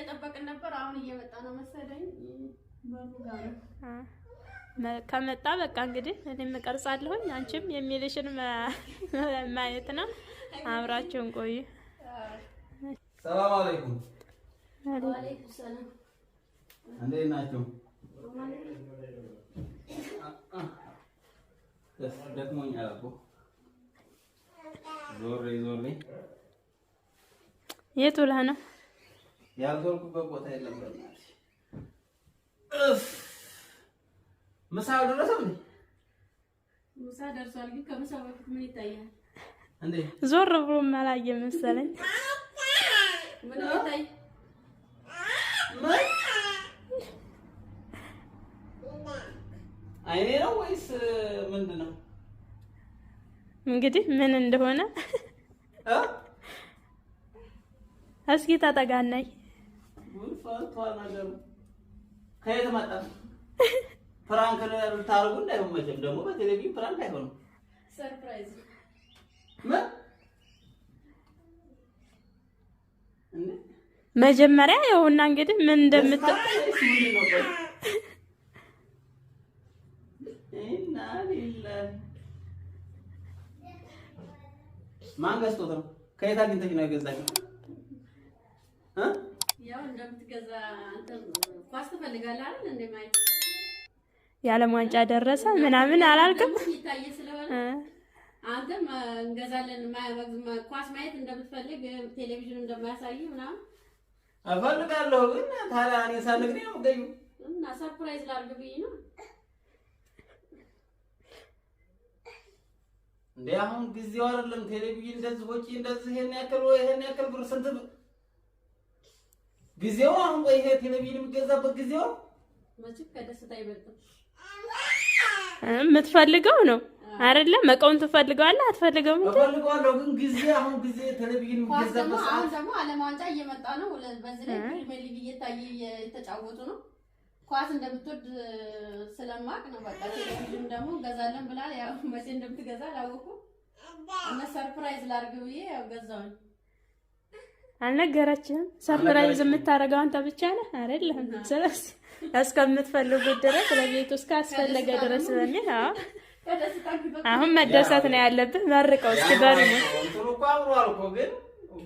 እየጠበቅን ነበር። አሁን እየመጣ ነው መሰለኝ። በሩ ጋር ከመጣ በቃ እንግዲህ እኔም እቀርጻለሁኝ አንቺም የሚልሽን ማየት ነው። አብራችሁን ቆዩ። ሰላም አለይኩም። ወአለይኩም ሰላም። እንዴት ናችሁ? ደክሞኛል እኮ ዞሬ የት ውለህ ነው? ያልዞርኩበት ቦታ የለም። ምሳ ደረሰም እንዴ? ምሳ ደርሷል። ግን ከምሳ በፊት ምን ይታያል እንዴ? ዞር ብሎ ማላየ መሰለኝ። ምን ይታይ? አይኔ ነው ወይስ ምንድነው? እንግዲህ ምን እንደሆነ እስኪ ተጠጋናይ። ወልፋቷ ነገሩ ከየት መጣ? ፍራንክ ልታርጉ እንዳይሆን መቼም ደግሞ በቴሌቪዥን ፍራንክ አይሆንም። ሰርፕራይዝ መጀመሪያ ይኸውና እንግዲህ ምን እንደምትል ማን ገዝቶት ነው? ከየት አግኝተሽ ነው የገዛሽው? ያው እንደምትገዛ አንተ ኳስ ትፈልጋለህ አይደል? እንደማይ የዓለም ዋንጫ ደረሰ ምናምን አላልክም? ይታየ ስለሆነ አንተም እንገዛለን ኳስ ማየት እንደምትፈልግ ቴሌቪዥን እንደማያሳይ ምናምን እፈልጋለሁ። ግን ታዲያ እኔ ሳልነግርህ ነው የምትገዢው? እና ሰርፕራይዝ ላድርግ ብዬ ነው እንዴ። አሁን ጊዜው አይደለም ቴሌቪዥን እንደዚህ ወጪ እንደዚህ ይሄን ያክል ብር ስንት ጊዜው አሁን ወይ ይሄ ቴሌቪዥን የሚገዛበት ጊዜው መቼም ከደስታ አይበልጥም። የምትፈልገው ነው አይደለ? መቀውን ትፈልገዋለህ አትፈልገውም? እፈልገዋለሁ ግን ጊዜ አሁን ጊዜ ቴሌቪዥን የሚገዛበት አሁን ደግሞ ዓለም ዋንጫ እየመጣ ነው። በዚህ ላይ ፕሪሚየር ሊግ እየታየ እየተጫወቱ ነው። ኳስ እንደምትወድ ስለማቅ ነው። በቃ ቴሌቪዥን ደግሞ ገዛለን ብላ ያው መቼ እንደምትገዛ አላወኩም። እና ሰርፕራይዝ ላድርግ ብዬ ያው ገዛሁኝ። አልነገረችህም? ሰርፕራይዝ የምታደርገው አንተ ብቻ ነህ አይደለም? ስለዚህ እስከምትፈልጉት ድረስ ለቤቱ እስካስፈለገ ድረስ በሚል አሁን መደሰት ነው ያለብህ። መርቀው እስኪ በርሙ እንትሩ እኮ አብሯል እኮ ግን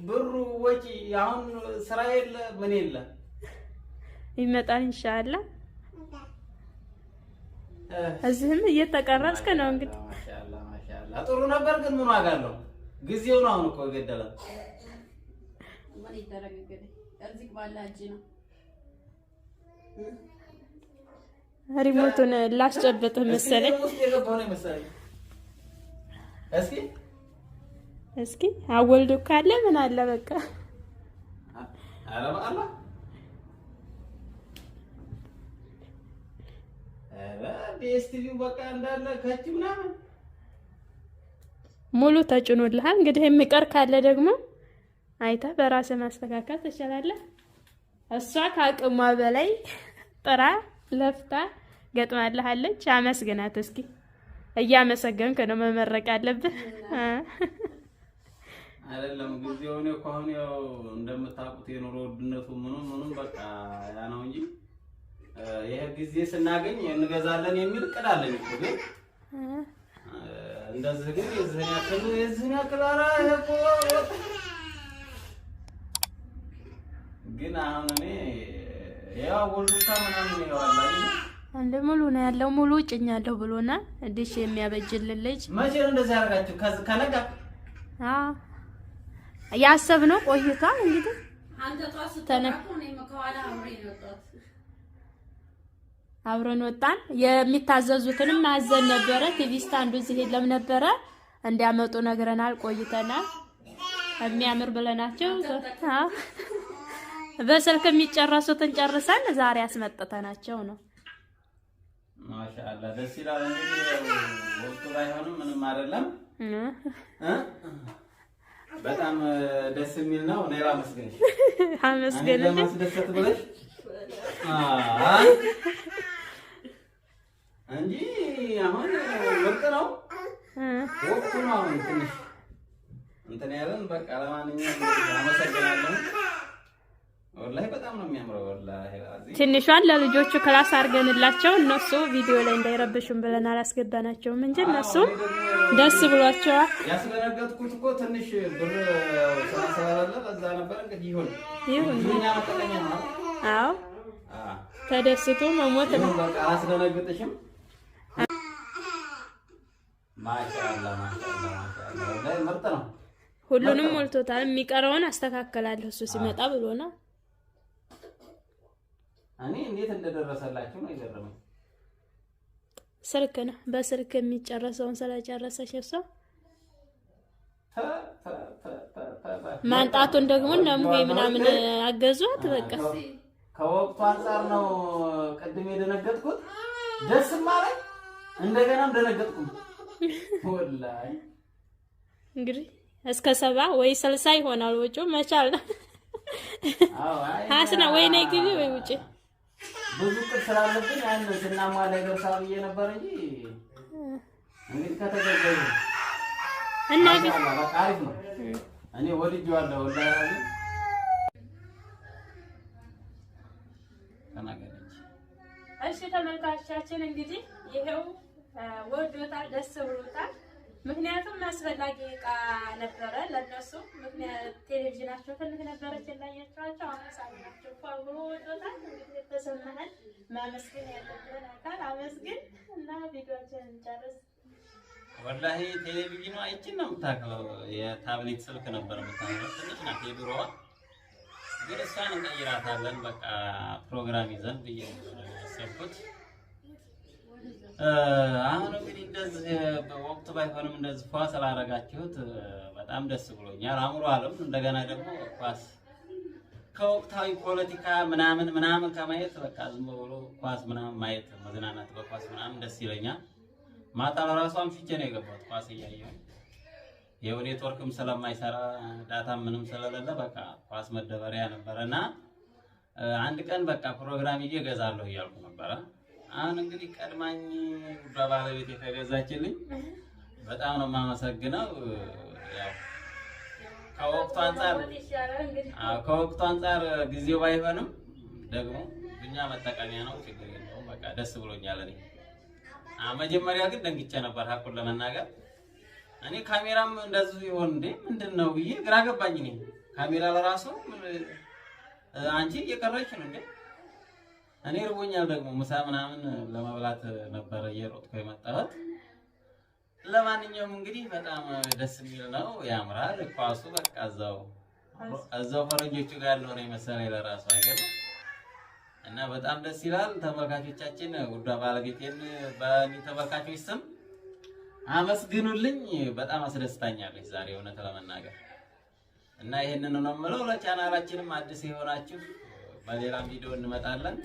ብሩ ወጪ አሁን ስራ የለ ምን የለ ይመጣል ኢንሻአላህ። እዚህም እየተቀረጽክ ነው እንግዲህ። ማሻአላህ ጥሩ ነበር ግን ምን ዋጋ አለው? ጊዜው ነው አሁን እኮ የገደለው። ምን ይደረግ እንግዲህ እርዚቅ ባላህ እጅ ነው። ሪሞቱን ላስጨበጥህ መሰለኝ። እስኪ አወልዶ ካለ ምን አለ በቃ አረባ አላ ዲኤስቲቪው በቃ እንዳለ ከቺ ምናምን ሙሉ ተጭኖልሃል። እንግዲህ የሚቀር ካለ ደግሞ አይተህ በራስህ ማስተካከል ትችላለህ። እሷ ከአቅሟ በላይ ጥራ ለፍታ ገጥማለች። አመስግናት እስኪ። እያመሰገንክ ነው መመረቅ ያለብህ አይደለም? ጊዜው ነው እኮ አሁን ያው እንደምታውቁት የኑሮ ውድነቱ ምኑም በቃ ያ ነው እንጂ ይሄ ጊዜ ስናገኝ እንገዛለን የሚል እቅድ አለኝ እኮ ግን እንደዚህ ግን የዚህን ያክል ኧረ ይሄ እኮ ግን አሁን እኔ ያው ወልዱካ ምናምን ይዋላ አንደ ሙሉ ነው ያለው ሙሉ ጭኛለሁ ብሎና ዲሽ የሚያበጅልን ልጅ መቼ ነው እንደዚህ ያደርጋችሁ? ከነጋ ያሰብነው ቆይቷል። እንግዲህ አንተ ጧት ስትነቁ ነው መከዋላ አብረን ወጣን። የሚታዘዙትንም አዘን ነበረ። ቲቪ ስታንዱ እዚህ የለም ነበረ እንዲያመጡ ነግረናል። ቆይተናል። የሚያምር ብለናቸው በስልክ የሚጨረሱትን ጨርሰን ዛሬ አስመጥተናቸው ነው። ማሻአላ ደስ ይላል። እንግዲህ ወቅቱ ባይሆንም ምንም አይደለም። በጣም ደስ የሚል ነው። እኔ ላመስግንሽ። አመስግን ለማስደሰት ብለሽ እንጂ አሁን ወቅት ነው ወቅቱ ነው። አሁን ትንሽ እንትን ያለን በቃ ለማንኛውም አመሰግናለሁ። ወላሂ በጣም ነው የሚያምረው። ወላሂ ትንሿን ለልጆቹ ክላስ አድርገንላቸው እነሱ ቪዲዮ ላይ እንዳይረብሹም ብለን አላስገባናቸውም እንጂ እነሱ ደስ ብሏቸዋል። ያስደነገጥኩት እኮ ትንሽ ብር ስለሰራለ ለዛ ነበር። እንግዲህ ይሁን ዱንያ መጠቀሚያ ነው። አዎ ተደስቶ መሞት ነው። በቃ አላስደነግጥሽም። ማሻአላ ወላሂ ምርጥ ነው። ሁሉንም ሞልቶታል። የሚቀረውን አስተካከላለሁ እሱ ሲመጣ ብሎ ነው። እኔ እንዴት እንደደረሰላችሁ ነው የገረመኝ። ስልክ ነው በስልክ የሚጨረሰውን ስለጨረሰሽ እሷ ማንጣቱን ደግሞ ነሙሄ ምናምን አገዟት። በቃ ከወቅቱ አንፃር ነው ቅድም የደነገጥኩት። ደስም አለኝ እንደገናም ደነገጥኩ። ወላሂ እንግዲህ እስከ 70 ወይ 60 ይሆናል ወጪው መቻል ነው። ሀስና ወይ ነይ ግቢ ወይ ውጪ ብዙ ቅር ስላለብኝ ያን ስናሟላ ይደርሳል ብዬ ነበር እንጂ እንግዲህ ከተገዘሩ እና በቃ አሪፍ ነው። እኔ ወድጄዋለሁ ወላሂ። ተናገረች። እሺ ተመልካቾቻችን እንግዲህ ይሄው ወዶታል፣ ደስ ብሎታል። ምክንያቱም አስፈላጊ እቃ ነበረ ለነሱ። ምክንያት ቴሌቪዥናቸው ትንሽ ነበረች እንዳያቸዋቸው አመሳናቸው ፋብሮ ወዶታል። እንግዲህ የተሰማህን ማመስገን ያለብን አካል አመስግን እና ቪዲዮአችንን እንጨርስ። ወላሂ ቴሌቪዥኑ አይችን ነው የምታውቀው። የታብሌት ስልክ ነበር የምታውቀው። ትንሽ ናት የድሮዋ፣ ግን እሷን እንቀይራታለን በቃ ፕሮግራም ይዘን ብዬ ሰብኩት። አሁን እንግዲህ እንደዚህ በወቅቱ ባይሆንም እንደዚህ ፏ ስላደረጋችሁት በጣም ደስ ብሎኛል። አእምሮ አለም እንደገና ደግሞ ኳስ ከወቅታዊ ፖለቲካ ምናምን ከማየት በቃ ዝም ብሎ ኳስ ምናምን ማየት መዝናናት በኳስ ምናምን ደስ ይለኛል። ማታ ለራሱ አምሽቼ ነው የገባሁት ኳስ እያየሁ። ይኸው ኔትወርክም ስለማይሰራ ዳታ ምንም ስለሌለ በቃ ኳስ መደበሪያ ነበረና አንድ ቀን በቃ ፕሮግራም ይዤ እገዛለሁ እያልኩ ነበረ። አሁን እንግዲህ ቀድማኝ ጉዳ ባለቤት የተገዛችልኝ በጣም ነው የማመሰግነው። ያው ከወቅቱ አንፃር ጊዜው ባይሆንም ደግሞ እኛ መጠቀሚያ ነው፣ ችግር የለውም። በቃ ደስ ብሎኛል። እኔ መጀመሪያ ግን ደንግጬ ነበር ሀቁን ለመናገር። እኔ ካሜራም እንደዚህ ይሆን እንዴ ምንድነው ብዬ ግራ ገባኝ። እኔ ካሜራ ለራሱ አንቺ እየቀረች ነው እንዴ? እኔ ርቦኛል ደግሞ ምሳ ምናምን ለመብላት ነበር እየሮጥኩ የመጣሁት። ለማንኛውም እንግዲህ በጣም ደስ የሚል ነው፣ ያምራል። ኳሱ በቃ እዛው ፈረንጆቹ ጋር ያለው ነው መሰለኝ ለራሱ አይገርም። እና በጣም ደስ ይላል። ተመልካቾቻችን ውዷ ባለቤቴን በእኔ ተመልካቾች ስም አመስግኑልኝ። በጣም አስደስታኛለች ዛሬ እውነት ለመናገር እና ይሄንን ነው የምለው። ለቻናላችንም አዲስ የሆናችሁ በሌላ ቪዲዮ እንመጣለን።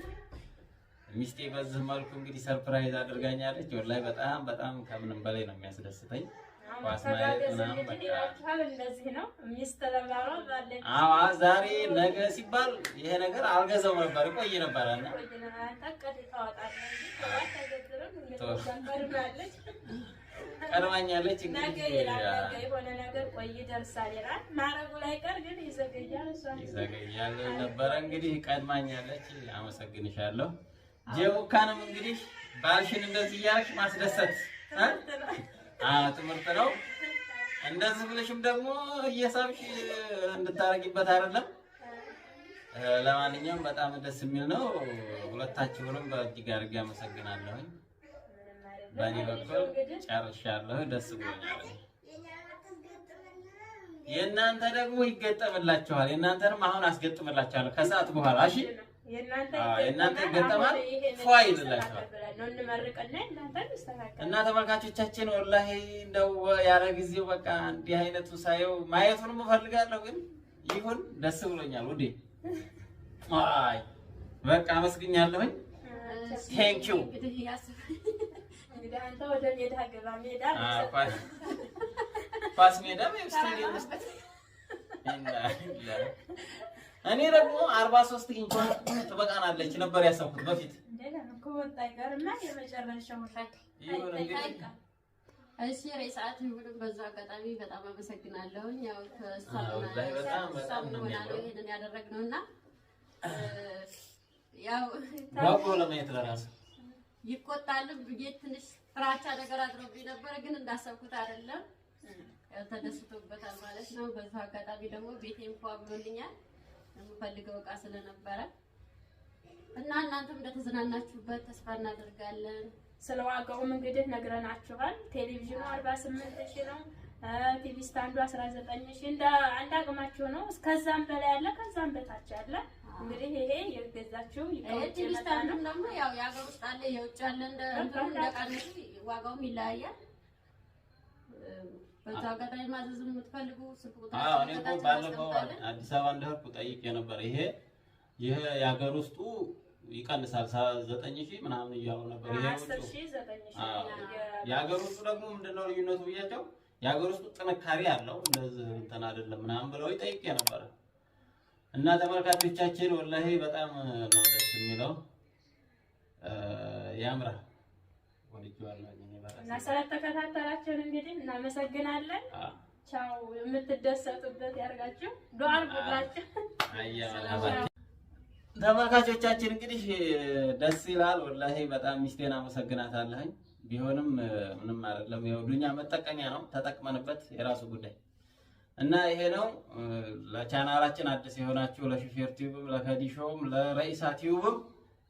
ሚስቴ በዚህ መልኩ እንግዲህ ሰርፕራይዝ አድርጋኛለች። ወላሂ በጣም ከምንም በላይ ነው የሚያስደስተኝ። ኳስ ማየት ምናምን በቃ እንደዚህ ነው። ሚስት ለባሏ ባለች ዛሬ ነገ ሲባል ይሄ ነገር አልገዛው ነበር ቆይ ነበርና ቀድማኛለች። እንግዲህ የሆነ ነገር ቆይ ይደርሳል ይላል ማረጉ ላይ ቀር ግን ይዘገያል ነበረ። እንግዲህ ቀድማኛለች። አመሰግንሻለሁ። ጀሙካንም እንግዲህ ባልሽን እንደዚህ እያልሽ ማስደሰት ትምህርት ነው። እንደዚህ ብለሽም ደግሞ እየሳብሽ እንድታረጊበት አይደለም። ለማንኛውም በጣም ደስ የሚል ነው። ሁለታችሁንም በእጅግ አድርጌ አመሰግናለሁኝ። በእኔ በኩል ጨርሻለሁ። ደስ ብሎኛል። የእናንተ ደግሞ ይገጠምላችኋል። የእናንተንም አሁን አስገጥምላችኋለሁ ከሰዓት በኋላ እሺ። የእናንተ ይገጠማል ፏይ ይላችኋል። እና ተመልካቾቻችን ወላሂ እንደው ያለ ጊዜው በቃ እንዲህ አይነቱ ሳየው ማየቱንም እፈልጋለሁ። ግን ይሁን ደስ ብሎኛል ውዴ። አይ በቃ አመስግኛለሁኝ። ቴንኪው አንተ ወደ ሜዳ ገባ። ሜዳ ኳስ ሜዳ ወይስ ስታዲየም ውስጥ? እኔ ደግሞ 43 ኢንች ትበቃናለች ነበር ያሰብኩት በፊት። እሺ ሰዓት ሁሉ በዛ አጋጣሚ በጣም አመሰግናለሁ። ያው ተስተካክሏል ይሄንን ያደረግነውና ያው ጓጓ ለማየት ለራሱ ይቆጣል ብዬ ትንሽ ፍራቻ ነገር አድሮብኝ ነበር፣ ግን እንዳሰብኩት አይደለም። ተደስቶበታል ማለት ነው። በዛ አጋጣሚ ደግሞ ቤቴም ፏ ብሎልኛል የምፈልገው እቃ ስለነበረ እና እናንተም እንደተዝናናችሁበት ተስፋ እናደርጋለን። ስለዋጋውም እንግዲህ ነግረናችኋል። ቴሌቪዥኑ 48,000 ነው። ቲቪ ስታንዱ 19,000 እንደ አንድ አቅማችሁ ነው። እስከዛም በላይ አለ፣ ከዛም በታች አለ። እንግዲህ ይሄ የገዛችሁ ቲቪ ስታንዱ ደግሞ ያው የሀገር ውስጥ አለ የውጭ አለ፣ እንደቃነቱ ዋጋውም ይለያያል። በዛ አጋጣሚ ማዘዝ የምትፈልጉ ስልክ ቁጥር እኔ እኮ ባለፈው አዲስ አበባ እንደሄድኩ ጠይቄ ነበር። ይሄ የሀገር ውስጡ ይቀንሳል 9,000 ምናምን እያሉ ነበር። ይሄ 10,900 የሀገር ውስጡ ደግሞ ምንድነው ልዩነቱ ብያቸው፣ የሀገር ውስጡ ጥንካሬ አለው እንደዚህ እንትን አይደለም ምናምን ብለው ጠይቄ ነበር። እና ተመልካቾቻችን ወላሂ በጣም ነው ደስ የሚለው፣ ያምራል። እና ስለተከታተላችሁን እንግዲህ እናመሰግናለን። ቻው። የምትደሰቱበት ያርጋችሁ። ዱአ አድርጉላችሁ። ተመልካቾቻችን እንግዲህ ደስ ይላል ወላሂ በጣም ሚስቴን አመሰግናታለሁ። ቢሆንም ምንም አይደለም፣ ያው ዱንያ መጠቀሚያ ነው፣ ተጠቅመንበት የራሱ ጉዳይ እና ይሄ ነው። ለቻናላችን አዲስ የሆናችሁ ለሹፌር ቲዩብም ለከዲሾም ለረኢሳ ቲዩብም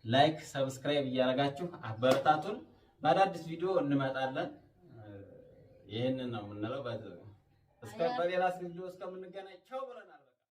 ላይክ ሰብስክራይብ እያደረጋችሁ አበረታቱን። በአዳዲስ ቪዲዮ እንመጣለን። ይሄንን ነው የምንለው። በሌላ ቪዲዮ እስከምንገናኝ ቻው ብለናል።